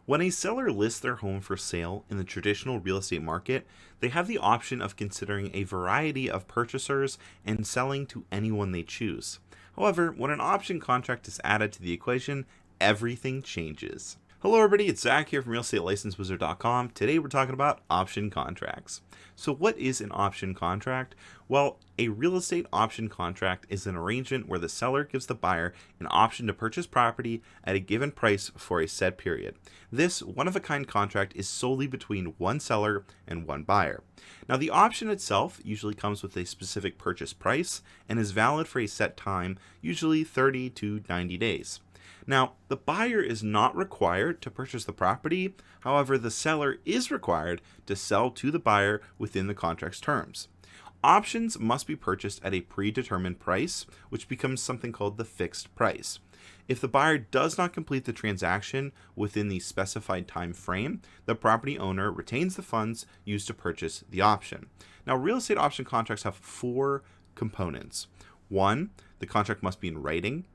When a seller lists their home for sale in the traditional real estate market, they have the option of considering a variety of purchasers and selling to anyone they choose. However, when an option contract is added to the equation, everything changes. Hello everybody, it's Zach here from realestatelicensewizard.com. Today we're talking about option contracts. So what is an option contract? Well, a real estate option contract is an arrangement where the seller gives the buyer an option to purchase property at a given price for a set period. This one-of-a-kind contract is solely between one seller and one buyer. Now the option itself usually comes with a specific purchase price and is valid for a set time, usually 30 to 90 days. Now, the buyer is not required to purchase the property. However, the seller is required to sell to the buyer within the contract's terms. Options must be purchased at a predetermined price, which becomes something called the fixed price. If the buyer does not complete the transaction within the specified time frame, the property owner retains the funds used to purchase the option. Now, real estate option contracts have four components. 1, the contract must be in writing.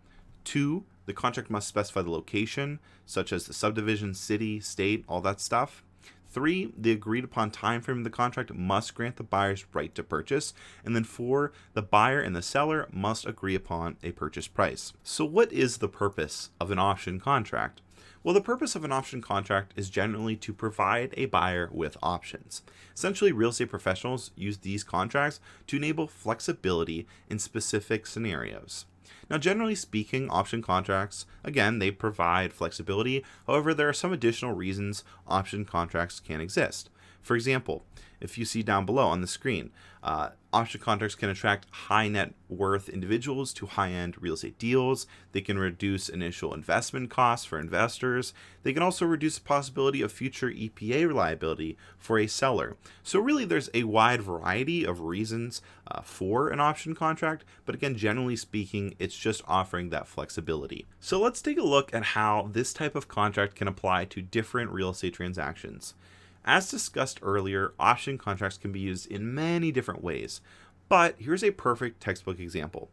2, the contract must specify the location, such as the subdivision, city, state, all that stuff. 3, the agreed upon time frame of the contract must grant the buyer's right to purchase. And then 4, the buyer and the seller must agree upon a purchase price. So what is the purpose of an option contract? Well, the purpose of an option contract is generally to provide a buyer with options. Essentially, real estate professionals use these contracts to enable flexibility in specific scenarios. Now, generally speaking, option contracts, again, they provide flexibility. However, there are some additional reasons option contracts can exist. For example, if you see down below on the screen, option contracts can attract high net worth individuals to high-end real estate deals. They can reduce initial investment costs for investors. They can also reduce the possibility of future EPA liability for a seller. So really, there's a wide variety of reasons for an option contract, but again, generally speaking, it's just offering that flexibility. So let's take a look at how this type of contract can apply to different real estate transactions. As discussed earlier, option contracts can be used in many different ways, but here's a perfect textbook example.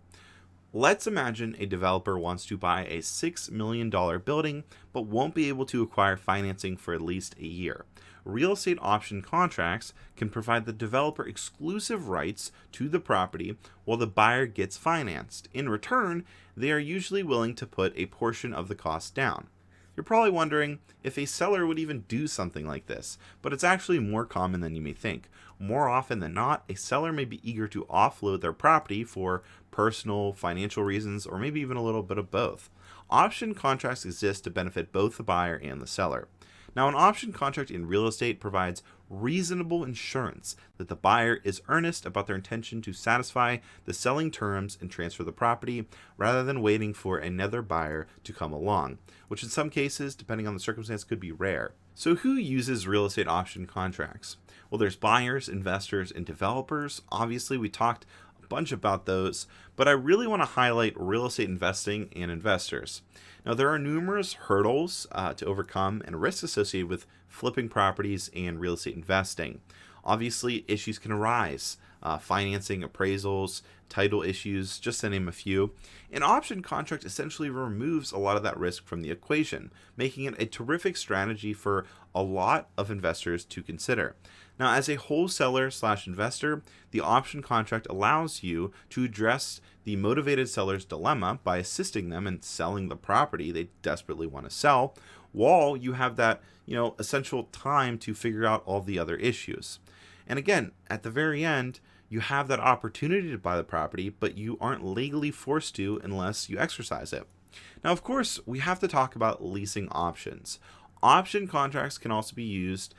Let's imagine a developer wants to buy a $6 million building, but won't be able to acquire financing for at least a year. Real estate option contracts can provide the developer exclusive rights to the property while the buyer gets financed. In return, they are usually willing to put a portion of the cost down. You're probably wondering if a seller would even do something like this, but it's actually more common than you may think. More often than not, a seller may be eager to offload their property for personal, financial reasons, or maybe even a little bit of both. Option contracts exist to benefit both the buyer and the seller. Now, an option contract in real estate provides reasonable insurance that the buyer is earnest about their intention to satisfy the selling terms and transfer the property rather than waiting for another buyer to come along, which in some cases, depending on the circumstance, could be rare. So who uses real estate option contracts? Well, there's buyers, investors, and developers. Obviously, we talked a bunch about those, but I really want to highlight real estate investing and investors. Now, there are numerous hurdles to overcome and risks associated with flipping properties and real estate investing. Obviously, issues can arise, financing, appraisals, title issues, just to name a few. An option contract essentially removes a lot of that risk from the equation, making it a terrific strategy for a lot of investors to consider. Now, as a wholesaler/investor, the option contract allows you to address the motivated seller's dilemma by assisting them in selling the property they desperately want to sell, while you have that, essential time to figure out all the other issues. And again, at the very end, you have that opportunity to buy the property, but you aren't legally forced to unless you exercise it. Now, of course, we have to talk about leasing options. Option contracts can also be used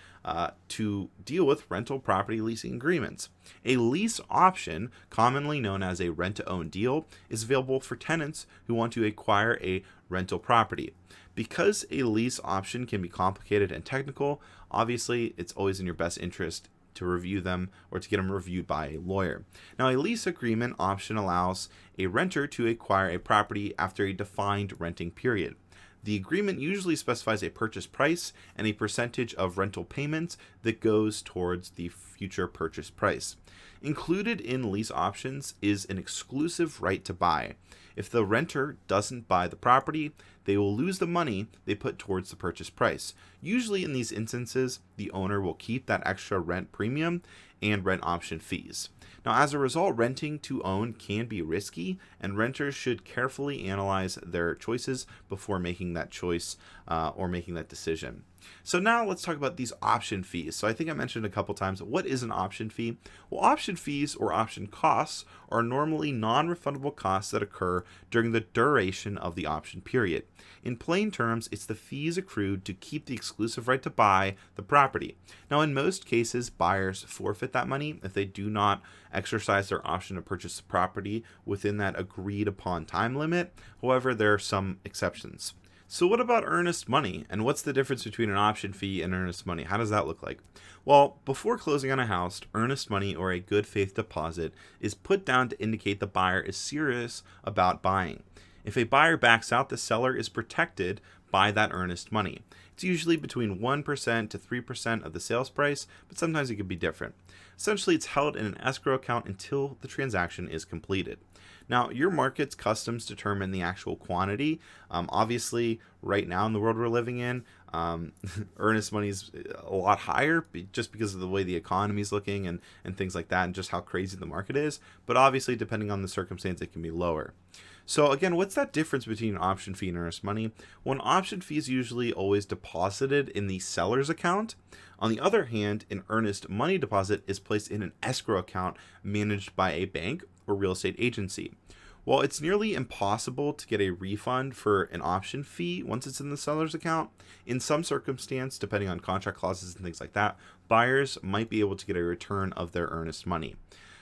to deal with rental property leasing agreements. A lease option, commonly known as a rent-to-own deal, is available for tenants who want to acquire a rental property. Because a lease option can be complicated and technical, obviously it's always in your best interest to review them or to get them reviewed by a lawyer. Now, a lease agreement option allows a renter to acquire a property after a defined renting period. The agreement usually specifies a purchase price and a percentage of rental payments that goes towards the future purchase price. Included in lease options is an exclusive right to buy. If the renter doesn't buy the property, they will lose the money they put towards the purchase price. Usually in these instances, the owner will keep that extra rent premium and rent option fees. Now, as a result, renting to own can be risky, and renters should carefully analyze their choices before making that choice or making that decision. So now let's talk about these option fees. So I think I mentioned a couple times, what is an option fee? Well, option fees or option costs are normally non-refundable costs that occur during the duration of the option period. In plain terms, it's the fees accrued to keep the exclusive right to buy the property. Now, in most cases, buyers forfeit that money if they do not exercise their option to purchase the property within that agreed upon time limit. However, there are some exceptions. So what about earnest money? And what's the difference between an option fee and earnest money? How does that look like? Well, before closing on a house, earnest money or a good faith deposit is put down to indicate the buyer is serious about buying. If a buyer backs out, the seller is protected by that earnest money. It's usually between 1% to 3% of the sales price, but sometimes it can be different. Essentially, it's held in an escrow account until the transaction is completed. Now, your market's customs determine the actual quantity. Obviously, right now in the world we're living in, earnest money is a lot higher just because of the way the economy is looking and things like that, and just how crazy the market is. But obviously, depending on the circumstance, it can be lower. So again, what's that difference between an option fee and earnest money? Well, an option fee is usually always deposited in the seller's account. On the other hand, an earnest money deposit is placed in an escrow account managed by a bank or real estate agency. While it's nearly impossible to get a refund for an option fee once it's in the seller's account, in some circumstance, depending on contract clauses and things like that, buyers might be able to get a return of their earnest money.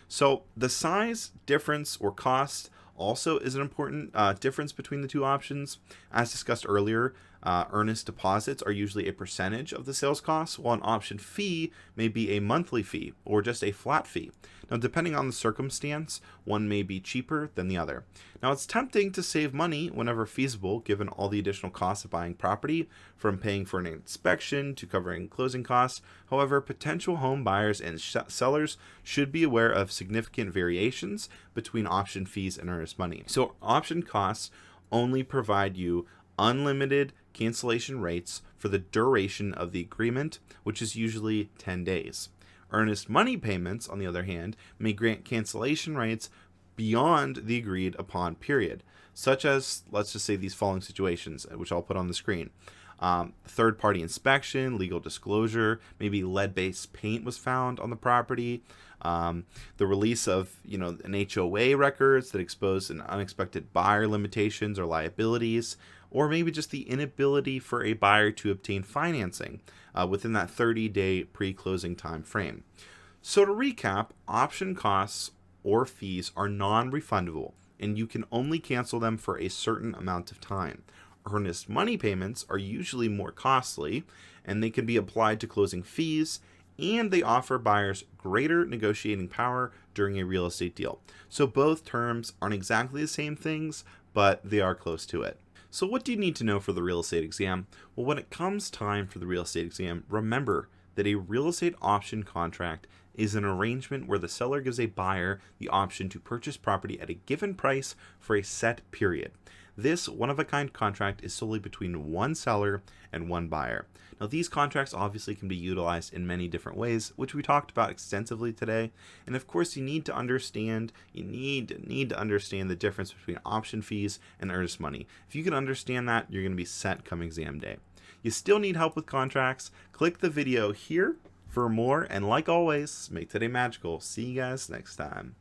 So the size difference or cost also is an important difference between the two options. As discussed earlier, earnest deposits are usually a percentage of the sales costs, while an option fee may be a monthly fee or just a flat fee. Now, depending on the circumstance, one may be cheaper than the other. Now, it's tempting to save money whenever feasible, given all the additional costs of buying property, from paying for an inspection to covering closing costs. However, potential home buyers and sellers should be aware of significant variations between option fees and earnest money. So, option costs only provide you unlimited cancellation rates for the duration of the agreement, which is usually 10 days. Earnest money payments, on the other hand, may grant cancellation rates beyond the agreed upon period, such as, let's just say, these following situations, which I'll put on the screen. Third-party inspection, legal disclosure, maybe lead-based paint was found on the property, the release of an HOA records that expose an unexpected buyer limitations or liabilities, or maybe just the inability for a buyer to obtain financing within that 30-day pre-closing time frame. So to recap, option costs or fees are non-refundable, and you can only cancel them for a certain amount of time. Earnest money payments are usually more costly, and they can be applied to closing fees, and they offer buyers greater negotiating power during a real estate deal. So both terms aren't exactly the same things, but they are close to it. So what do you need to know for the real estate exam? Well, when it comes time for the real estate exam, remember that a real estate option contract is an arrangement where the seller gives a buyer the option to purchase property at a given price for a set period. This one-of-a-kind contract is solely between one seller and one buyer. Now, these contracts obviously can be utilized in many different ways, which we talked about extensively today. And of course, you need to understand the difference between option fees and earnest money. If you can understand that, you're going to be set come exam day. You still need help with contracts? Click the video here for more, and like always, make today magical. See you guys next time.